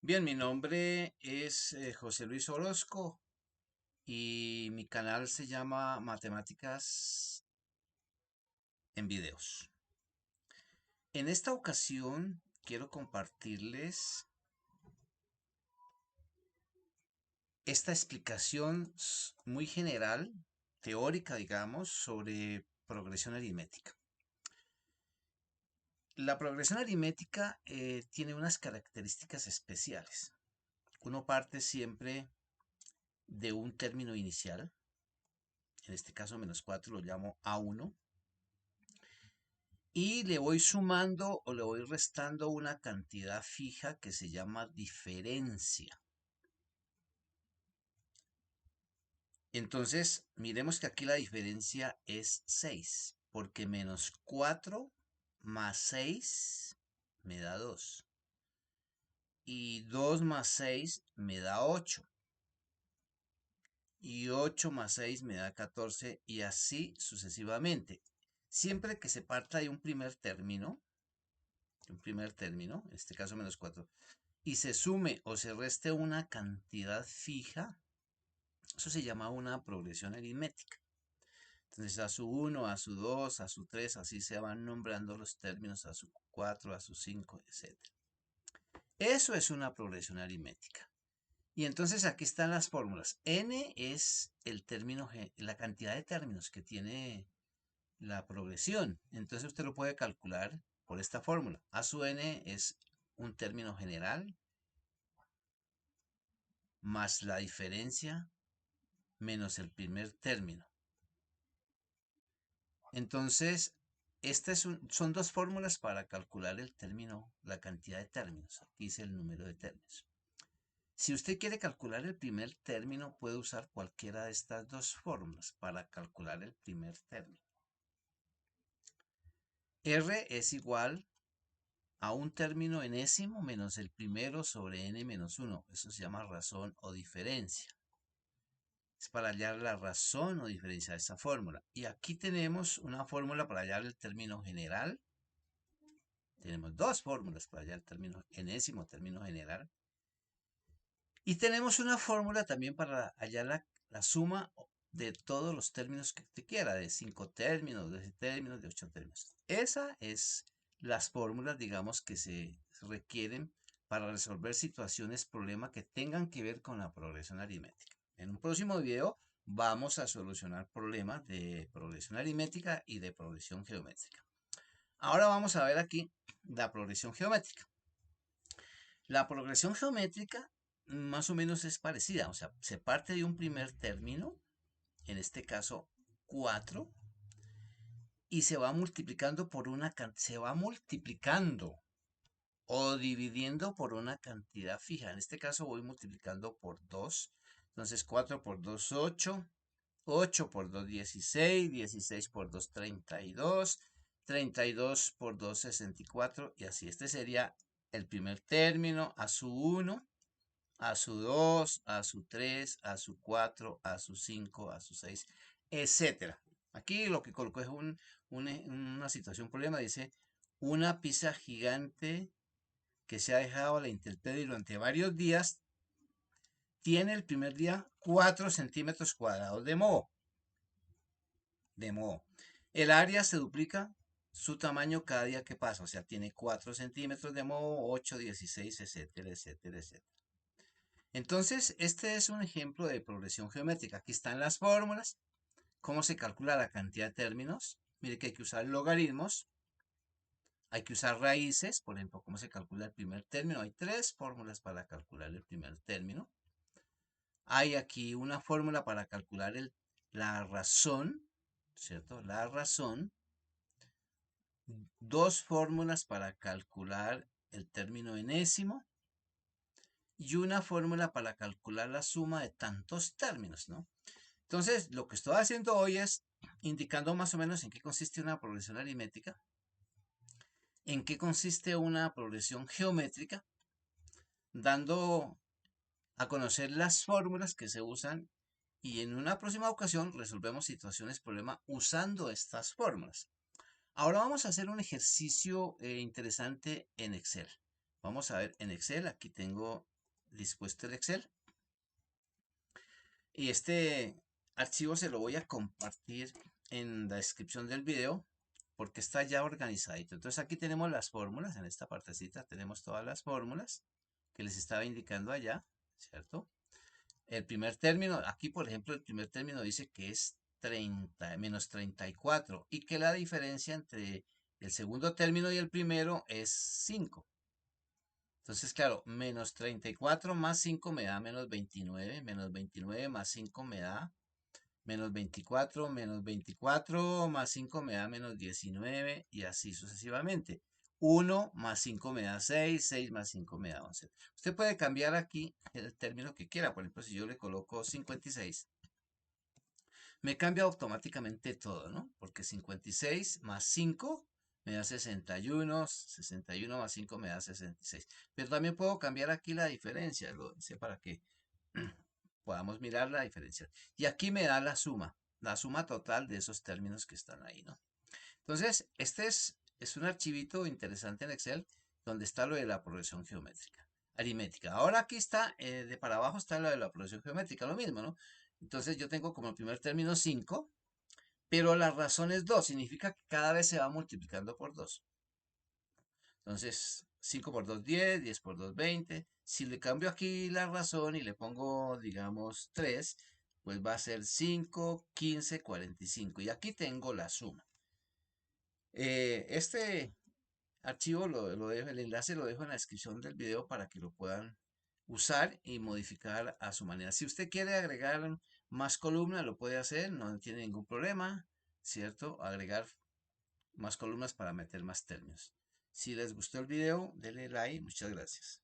Bien, mi nombre es José Luis Orozco y mi canal se llama Matemáticas en Videos. En esta ocasión quiero compartirles esta explicación muy general, teórica, digamos, sobre progresión aritmética. La progresión aritmética tiene unas características especiales. Uno parte siempre de un término inicial, en este caso -4 lo llamo A1, y le voy sumando o le voy restando una cantidad fija que se llama diferencia. Entonces, miremos que aquí la diferencia es 6, porque -4 más 6 me da 2. Y 2 más 6 me da 8. Y 8 más 6 me da 14 y así sucesivamente. Siempre que se parta de un primer término, en este caso -4, y se sume o se reste una cantidad fija, eso se llama una progresión aritmética. Entonces a su 1, a su 2, a su 3, así se van nombrando los términos, a su 4, a su 5, etc. Eso es una progresión aritmética. Y entonces aquí están las fórmulas. N es el término, la cantidad de términos que tiene la progresión. Entonces usted lo puede calcular por esta fórmula. A sub n es un término general más la diferencia menos el primer término. Entonces, son dos fórmulas para calcular el término, la cantidad de términos. Aquí dice el número de términos. Si usted quiere calcular el primer término, puede usar cualquiera de estas dos fórmulas para calcular el primer término. R es igual a un término enésimo menos el primero sobre n menos 1. Eso se llama razón o diferencia. Es para hallar la razón o diferencia de esa fórmula. Y aquí tenemos una fórmula para hallar el término general. Tenemos dos fórmulas para hallar el término enésimo, término general. Y tenemos una fórmula también para hallar la suma de todos los términos que usted quiera, de 5 términos, de 10 términos, de 8 términos. Esa es las fórmulas, digamos, que se requieren para resolver situaciones, problemas que tengan que ver con la progresión aritmética. En un próximo video vamos a solucionar problemas de progresión aritmética y de progresión geométrica. Ahora vamos a ver aquí la progresión geométrica. La progresión geométrica más o menos es parecida, o sea, se parte de un primer término, en este caso 4, y se va multiplicando se va multiplicando o dividiendo por una cantidad fija. En este caso voy multiplicando por 2. Entonces 4 por 2, 8. 8 por 2, 16. 16 por 2, 32. 32 por 2, 64. Y así. Este sería el primer término a su 1, a su 2, a su 3, a su 4, a su 5, a su 6, etcétera. Aquí lo que coloco es una situación, problema. Dice, una pizza gigante que se ha dejado a la intemperie durante varios días tiene el primer día 4 centímetros cuadrados de moho. El área se duplica su tamaño cada día que pasa, o sea, tiene 4 centímetros de moho, 8, 16, etcétera, etcétera, etcétera. Entonces, este es un ejemplo de progresión geométrica. Aquí están las fórmulas, cómo se calcula la cantidad de términos. Mire que hay que usar logaritmos, hay que usar raíces, por ejemplo, cómo se calcula el primer término. Hay tres fórmulas para calcular el primer término. Hay aquí una fórmula para calcular la razón, ¿cierto? La razón. Dos fórmulas para calcular el término enésimo y una fórmula para calcular la suma de tantos términos, ¿no? Entonces, lo que estoy haciendo hoy es indicando más o menos en qué consiste una progresión aritmética, en qué consiste una progresión geométrica, dando a conocer las fórmulas que se usan y en una próxima ocasión resolvemos situaciones, problema usando estas fórmulas. Ahora vamos a hacer un ejercicio interesante en Excel. Vamos a ver en Excel, aquí tengo dispuesto el Excel. Y este archivo se lo voy a compartir en la descripción del video porque está ya organizadito. Entonces aquí tenemos las fórmulas, en esta partecita tenemos todas las fórmulas que les estaba indicando allá, ¿cierto? El primer término, aquí por ejemplo el primer término dice que es 30, menos 34 y que la diferencia entre el segundo término y el primero es 5. Entonces, claro, menos 34 más 5 me da menos 29, menos 29 más 5 me da menos 24 más 5 me da menos 19 y así sucesivamente. 1 más 5 me da 6, 6 más 5 me da 11. Usted puede cambiar aquí el término que quiera. Por ejemplo, si yo le coloco 56, me cambia automáticamente todo, ¿no? Porque 56 más 5 me da 61, 61 más 5 me da 66. Pero también puedo cambiar aquí la diferencia, lo sé para que podamos mirar la diferencia. Y aquí me da la suma total de esos términos que están ahí, ¿no? Entonces, este es un archivito interesante en Excel donde está lo de la progresión geométrica, aritmética. Ahora aquí está, de para abajo está lo de la progresión geométrica, lo mismo, ¿no? Entonces yo tengo como el primer término 5, pero la razón es 2, significa que cada vez se va multiplicando por 2. Entonces, 5 por 2, 10, 10 por 2, 20. Si le cambio aquí la razón y le pongo, digamos, 3, pues va a ser 5, 15, 45. Y aquí tengo la suma. Este archivo lo dejo, el enlace lo dejo en la descripción del video para que lo puedan usar y modificar a su manera. Si usted quiere agregar más columnas, lo puede hacer, no tiene ningún problema, ¿cierto? Agregar más columnas para meter más términos. Si les gustó el video, denle like. Muchas gracias.